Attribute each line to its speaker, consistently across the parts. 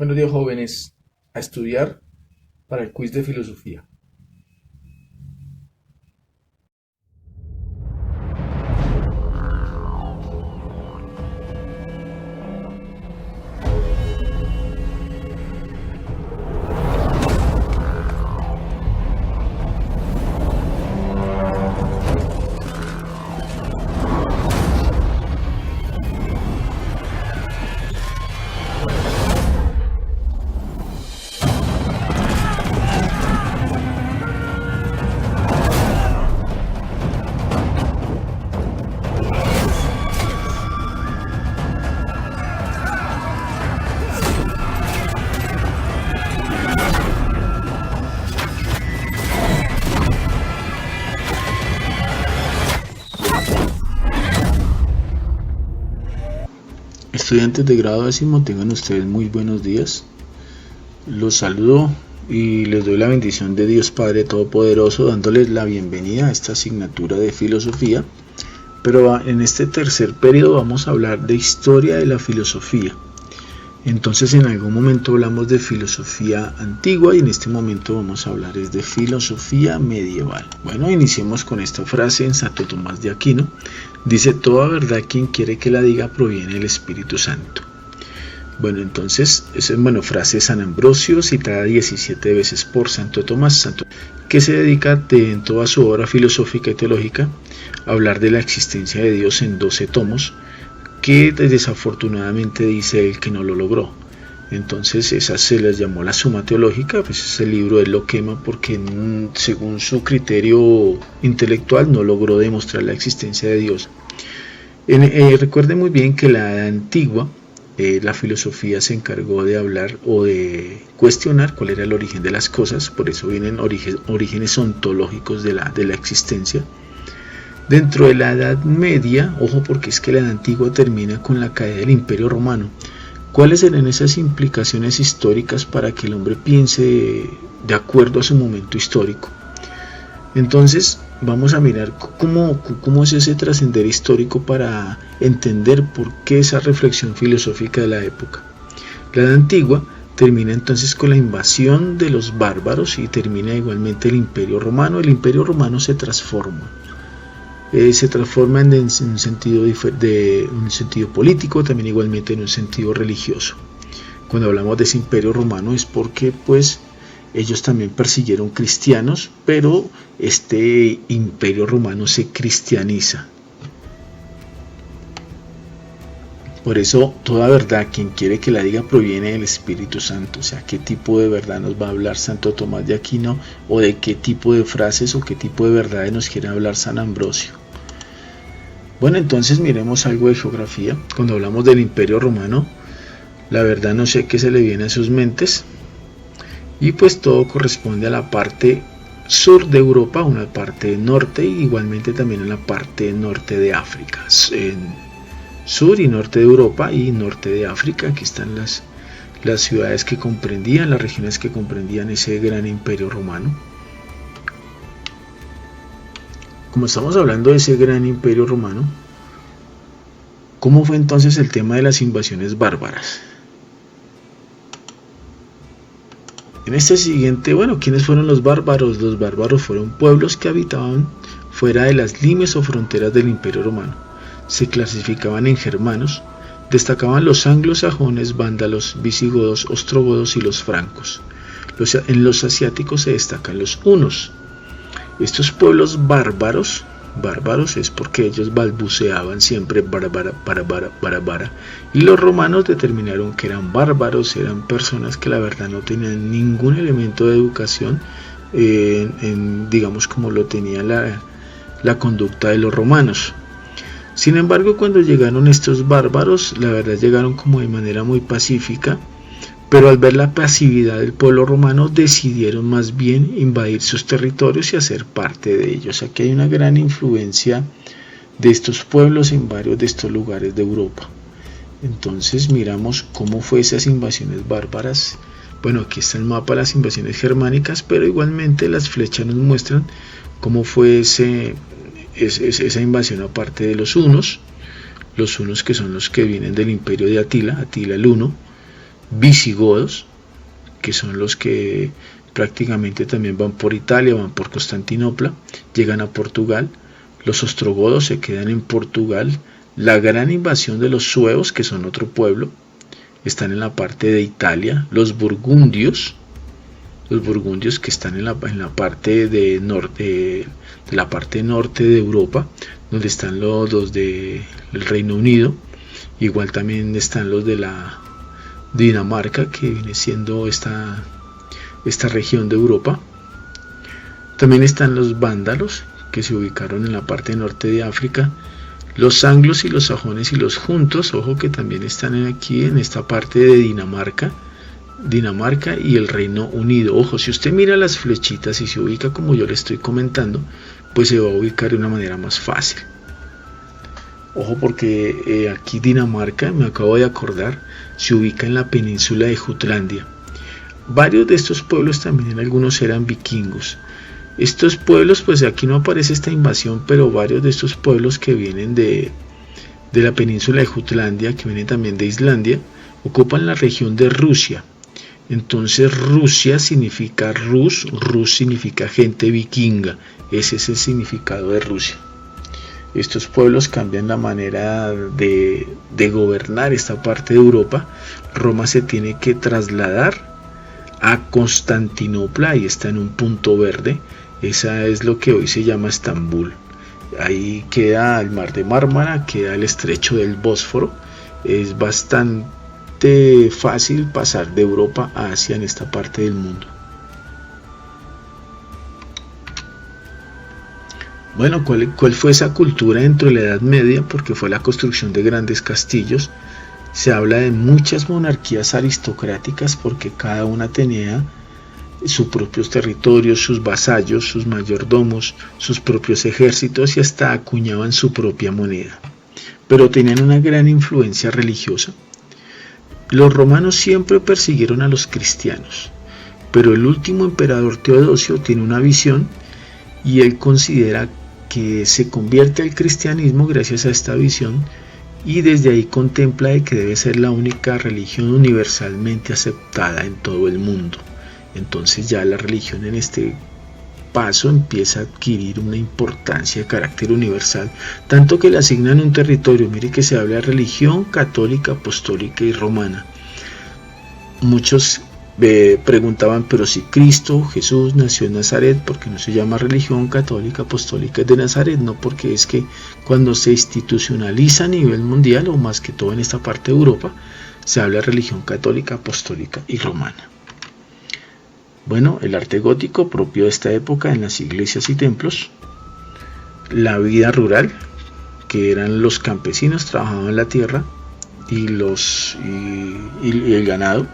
Speaker 1: Buenos días, jóvenes, a estudiar para el quiz de filosofía.
Speaker 2: Estudiantes de grado décimo, tengan ustedes muy buenos días. Los saludo y les doy la bendición de Dios Padre Todopoderoso, dándoles la bienvenida a esta asignatura de filosofía. Pero en este tercer periodo vamos a hablar de historia de la filosofía. Entonces en algún momento hablamos de filosofía antigua y en este momento vamos a hablar de filosofía medieval. Bueno, iniciemos con esta frase en Santo Tomás de Aquino. Dice: toda verdad quien quiere que la diga proviene del Espíritu Santo. Bueno, entonces esa es frase de San Ambrosio, citada 17 veces por Santo Tomás, que se dedica en toda su obra filosófica y teológica a hablar de la existencia de Dios en 12 tomos, que desafortunadamente dice él que no lo logró. Entonces esa se les llamó la Suma Teológica, pues ese libro él lo quema porque según su criterio intelectual no logró demostrar la existencia de Dios. Recuerde muy bien que la Edad Antigua, la filosofía se encargó de hablar o de cuestionar cuál era el origen de las cosas, por eso vienen orígenes ontológicos de la existencia. Dentro de la Edad Media, ojo porque es que la Edad Antigua termina con la caída del Imperio Romano. ¿Cuáles serán esas implicaciones históricas para que el hombre piense de acuerdo a su momento histórico? Entonces vamos a mirar cómo es ese trascender histórico para entender por qué esa reflexión filosófica de la época. La Edad Antigua termina entonces con la invasión de los bárbaros y termina igualmente el Imperio Romano. El Imperio Romano se transforma en un sentido político, también igualmente en un sentido religioso. Cuando hablamos de ese Imperio Romano es porque ellos también persiguieron cristianos, pero este Imperio Romano se cristianiza. Por eso toda verdad quien quiere que la diga proviene del Espíritu Santo. O sea, qué tipo de verdad nos va a hablar Santo Tomás de Aquino, o de qué tipo de frases o qué tipo de verdades nos quiere hablar San Ambrosio. Bueno, entonces miremos algo de geografía. Cuando hablamos del Imperio Romano, la verdad no sé qué se le viene a sus mentes, y pues todo corresponde a la parte sur de Europa, una parte norte, y igualmente también a la parte norte de África. En sur y norte de Europa y norte de África, aquí están las ciudades que comprendían, las regiones que comprendían ese gran Imperio Romano. Como estamos hablando de ese gran Imperio Romano, ¿cómo fue entonces el tema de las invasiones bárbaras? En este siguiente, ¿quiénes fueron los bárbaros? Los bárbaros fueron pueblos que habitaban fuera de las límites o fronteras del Imperio Romano. Se clasificaban en germanos, destacaban los anglosajones, vándalos, visigodos, ostrogodos y los francos. En los asiáticos se destacan los hunos. Estos pueblos bárbaros es porque ellos balbuceaban siempre bárbara, y los romanos determinaron que eran bárbaros, eran personas que la verdad no tenían ningún elemento de educación, digamos como lo tenía la conducta de los romanos. Sin embargo, cuando llegaron estos bárbaros, la verdad llegaron como de manera muy pacífica, pero al ver la pasividad del pueblo romano decidieron más bien invadir sus territorios y hacer parte de ellos. Aquí hay una gran influencia de estos pueblos en varios de estos lugares de Europa. Entonces miramos cómo fue esas invasiones bárbaras. Bueno, aquí está el mapa de las invasiones germánicas, pero igualmente las flechas nos muestran cómo fue esa invasión aparte de los hunos que son los que vienen del imperio de Atila el Huno. visigodos, que son los que prácticamente también van por Italia, van por Constantinopla, llegan a Portugal. Los ostrogodos se quedan en Portugal. La gran invasión de los suevos, que son otro pueblo, están en la parte de Italia. Los burgundios que están en la parte de norte, de la parte norte de Europa, donde están los del Reino Unido. Igual también están los de la Dinamarca, que viene siendo esta región de Europa. También están los vándalos, que se ubicaron en la parte norte de África. Los anglos y los sajones y los juntos, ojo, que también están aquí en esta parte de Dinamarca y el Reino Unido. Ojo, si usted mira las flechitas y se ubica como yo le estoy comentando, pues se va a ubicar de una manera más fácil. Ojo, porque aquí Dinamarca, me acabo de acordar, se ubica en la península de Jutlandia. Varios de estos pueblos también, algunos eran vikingos. Estos pueblos, pues aquí no aparece esta invasión, pero varios de estos pueblos que vienen de la península de Jutlandia, que vienen también de Islandia, ocupan la región de Rusia. Entonces Rusia significa Rus significa gente vikinga. Ese es el significado de Rusia. Estos pueblos cambian la manera de gobernar esta parte de Europa. Roma se tiene que trasladar a Constantinopla, ahí está en un punto verde. Esa es lo que hoy se llama Estambul. Ahí queda el mar de Mármara, queda el estrecho del Bósforo. Es bastante fácil pasar de Europa a Asia en esta parte del mundo. Bueno, ¿cuál fue esa cultura dentro de la Edad Media? Porque fue la construcción de grandes castillos. Se habla de muchas monarquías aristocráticas porque cada una tenía sus propios territorios, sus vasallos, sus mayordomos, sus propios ejércitos y hasta acuñaban su propia moneda. Pero tenían una gran influencia religiosa. Los romanos siempre persiguieron a los cristianos, pero el último emperador Teodosio tiene una visión y él considera que se convierte al cristianismo gracias a esta visión y desde ahí contempla de que debe ser la única religión universalmente aceptada en todo el mundo. Entonces ya la religión en este paso empieza a adquirir una importancia de carácter universal, tanto que le asignan un territorio. Mire que se habla de religión católica, apostólica y romana. Muchos preguntaban, pero si Cristo, Jesús, nació en Nazaret, ¿por qué no se llama religión católica, apostólica de Nazaret? No, porque es que cuando se institucionaliza a nivel mundial, o más que todo en esta parte de Europa, se habla de religión católica, apostólica y romana. Bueno, el arte gótico propio de esta época en las iglesias y templos, la vida rural, que eran los campesinos, trabajaban la tierra y el ganado,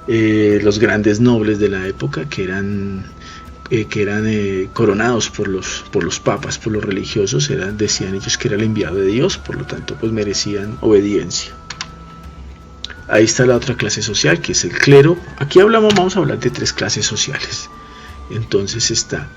Speaker 2: los grandes nobles de la época que eran coronados por los papas, por los religiosos, decían ellos que era el enviado de Dios, por lo tanto pues merecían obediencia. Ahí está la otra clase social, que es el clero. Aquí vamos a hablar de tres clases sociales. Entonces está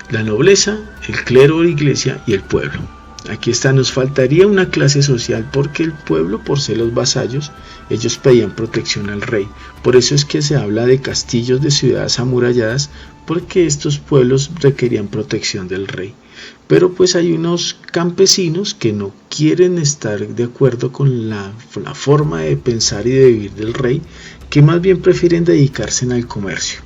Speaker 2: la nobleza, el clero, la iglesia y el pueblo. Aquí está, nos faltaría una clase social porque el pueblo, por ser los vasallos, ellos pedían protección al rey. Por eso es que se habla de castillos, de ciudades amuralladas, porque estos pueblos requerían protección del rey. Pero pues hay unos campesinos que no quieren estar de acuerdo con la forma de pensar y de vivir del rey, que más bien prefieren dedicarse al comercio.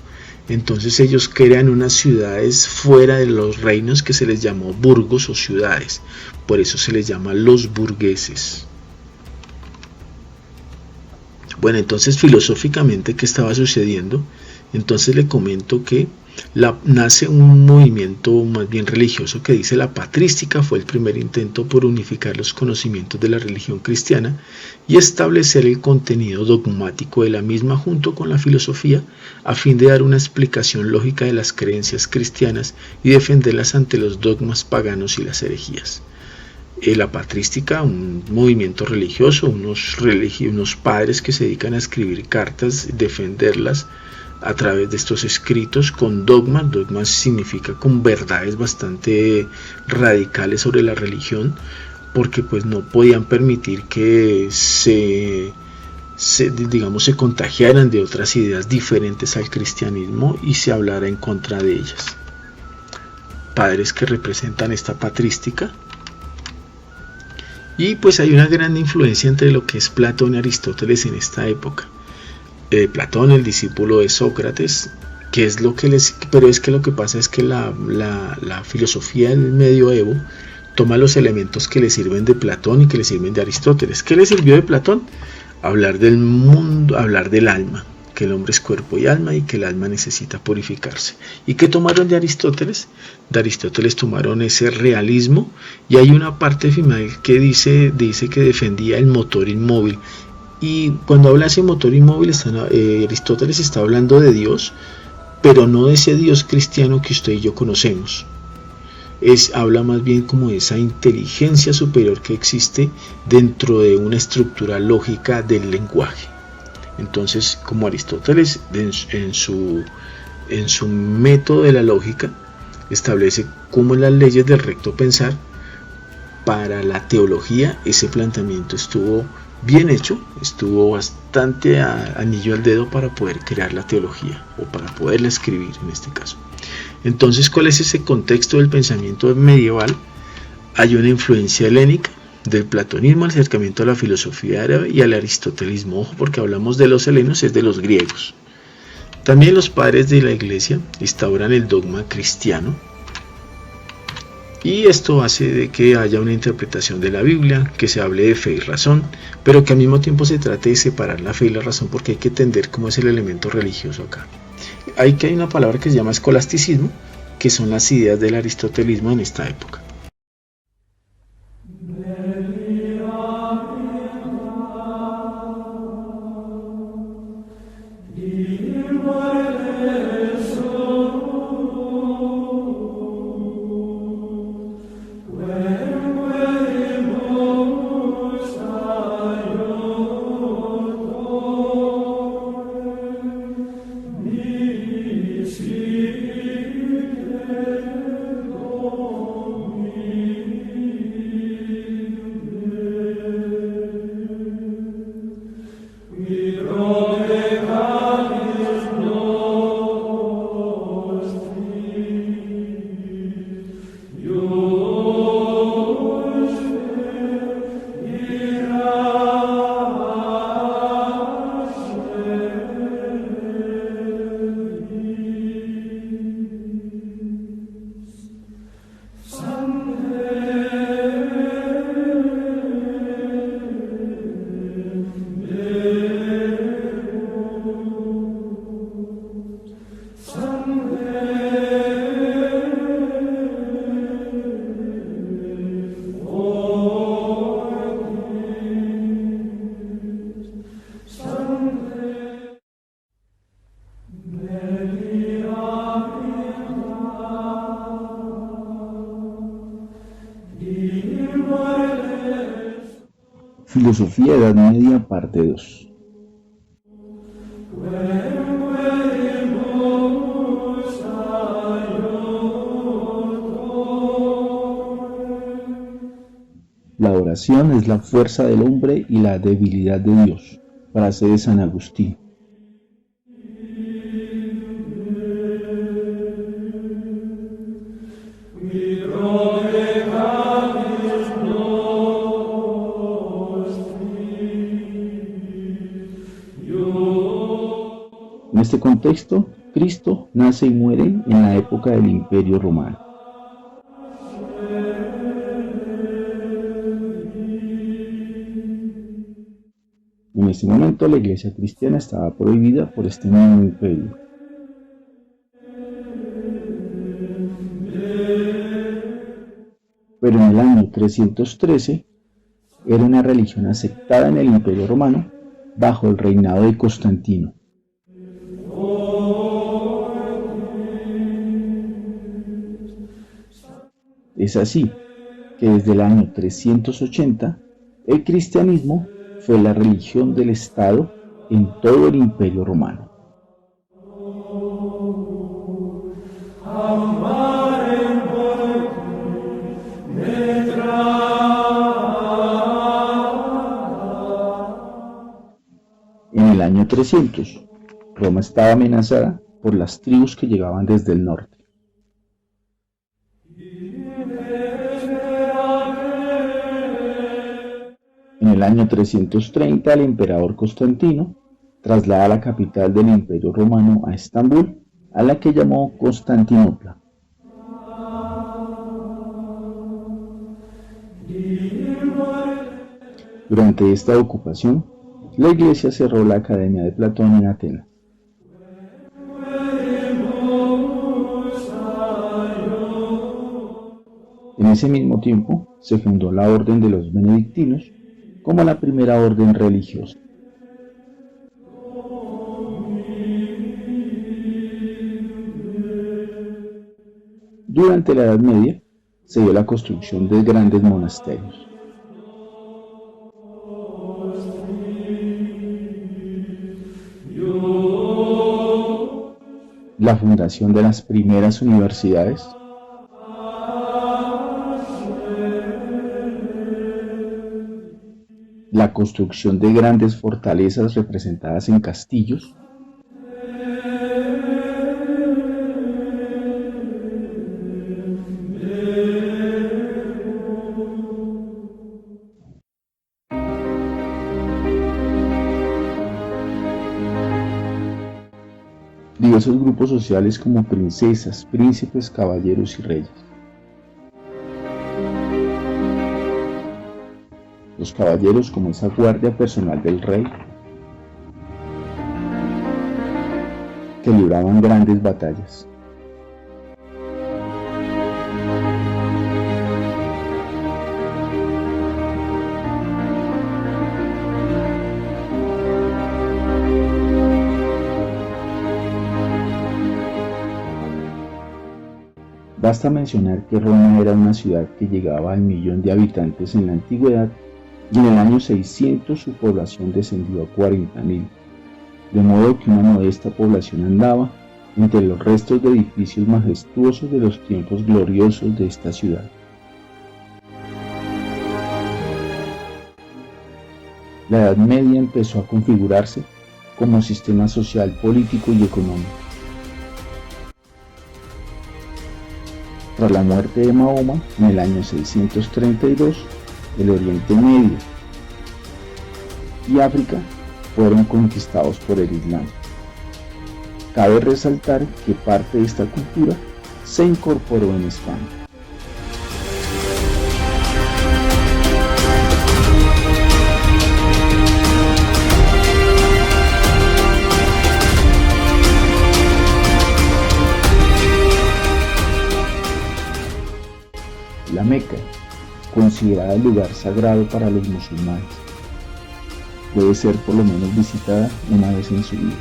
Speaker 2: Entonces ellos crean unas ciudades fuera de los reinos que se les llamó burgos o ciudades. Por eso se les llama los burgueses. Bueno, entonces filosóficamente, ¿qué estaba sucediendo? Entonces le comento que nace un movimiento más bien religioso que dice la patrística. Fue el primer intento por unificar los conocimientos de la religión cristiana y establecer el contenido dogmático de la misma junto con la filosofía a fin de dar una explicación lógica de las creencias cristianas y defenderlas ante los dogmas paganos y las herejías. La patrística, un movimiento religioso, unos padres que se dedican a escribir cartas, defenderlas a través de estos escritos con dogmas. Dogmas significa con verdades bastante radicales sobre la religión, porque pues no podían permitir que se se contagiaran de otras ideas diferentes al cristianismo y se hablara en contra de ellas. Padres que representan esta patrística. Y pues hay una gran influencia entre lo que es Platón y Aristóteles en esta época. Platón, el discípulo de Sócrates, que es lo que pero es que lo que pasa es que la filosofía del medioevo toma los elementos que le sirven de Platón y que le sirven de Aristóteles. ¿Qué le sirvió de Platón? Hablar del mundo, hablar del alma, que el hombre es cuerpo y alma y que el alma necesita purificarse. ¿Y qué tomaron de Aristóteles? De Aristóteles tomaron ese realismo, y hay una parte final que dice que defendía el motor inmóvil. Y cuando habla de ese motor inmóvil, Aristóteles está hablando de Dios, pero no de ese Dios cristiano que usted y yo conocemos. Habla más bien como de esa inteligencia superior que existe dentro de una estructura lógica del lenguaje. Entonces, como Aristóteles en su método de la lógica establece cómo las leyes del recto pensar, para la teología ese planteamiento estuvo bien hecho, estuvo bastante anillo al dedo para poder crear la teología, o para poderla escribir en este caso. Entonces, ¿cuál es ese contexto del pensamiento medieval? Hay una influencia helénica, del platonismo al acercamiento a la filosofía árabe y al aristotelismo. Ojo, porque hablamos de los helenos, es de los griegos. También los padres de la iglesia instauran el dogma cristiano, y esto hace de que haya una interpretación de la Biblia, que se hable de fe y razón, pero que al mismo tiempo se trate de separar la fe y la razón, porque hay que entender cómo es el elemento religioso acá. Hay una palabra que se llama escolasticismo, que son las ideas del aristotelismo en esta época.
Speaker 3: Filosofía Edad Media, parte 2. La oración es la fuerza del hombre y la debilidad de Dios. Frase de San Agustín. En este contexto, Cristo nace y muere en la época del Imperio Romano. En este momento la Iglesia cristiana estaba prohibida por este mismo imperio. Pero en el año 313 era una religión aceptada en el Imperio Romano bajo el reinado de Constantino. Es así que desde el año 380 el cristianismo fue la religión del Estado en todo el Imperio Romano. En el año 300, Roma estaba amenazada por las tribus que llegaban desde el norte. En el año 330, el emperador Constantino traslada la capital del Imperio Romano a Estambul, a la que llamó Constantinopla. Durante esta ocupación, la Iglesia cerró la Academia de Platón en Atenas. En ese mismo tiempo se fundó la Orden de los Benedictinos como la primera orden religiosa. Durante la Edad Media se dio la construcción de grandes monasterios. La fundación de las primeras universidades, la construcción de grandes fortalezas representadas en castillos, diversos grupos sociales como princesas, príncipes, caballeros y reyes. Los caballeros como esa guardia personal del rey, que libraban grandes batallas. Basta mencionar que Roma era una ciudad que llegaba al 1.000.000 de habitantes en la antigüedad y en el año 600 su población descendió a 40.000, de modo que una modesta población andaba entre los restos de edificios majestuosos de los tiempos gloriosos de esta ciudad. La Edad Media empezó a configurarse como sistema social, político y económico. Tras la muerte de Mahoma, en el año 632, el Oriente Medio y África fueron conquistados por el Islam. Cabe resaltar que parte de esta cultura se incorporó en España. La Meca, considerada el lugar sagrado para los musulmanes, debe ser por lo menos visitada una vez en su vida.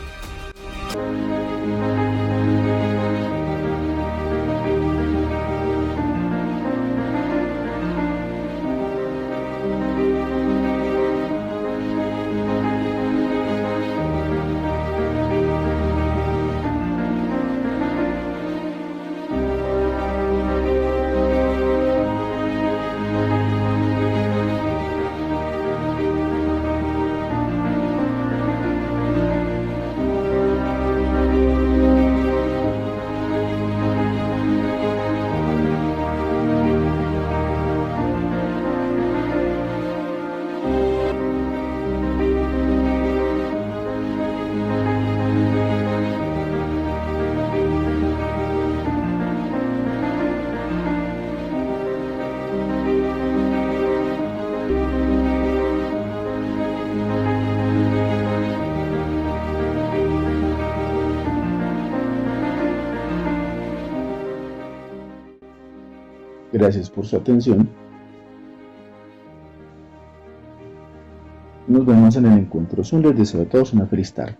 Speaker 3: Gracias por su atención. Nos vemos en el encuentro Zoom. Les deseo a todos una feliz tarde.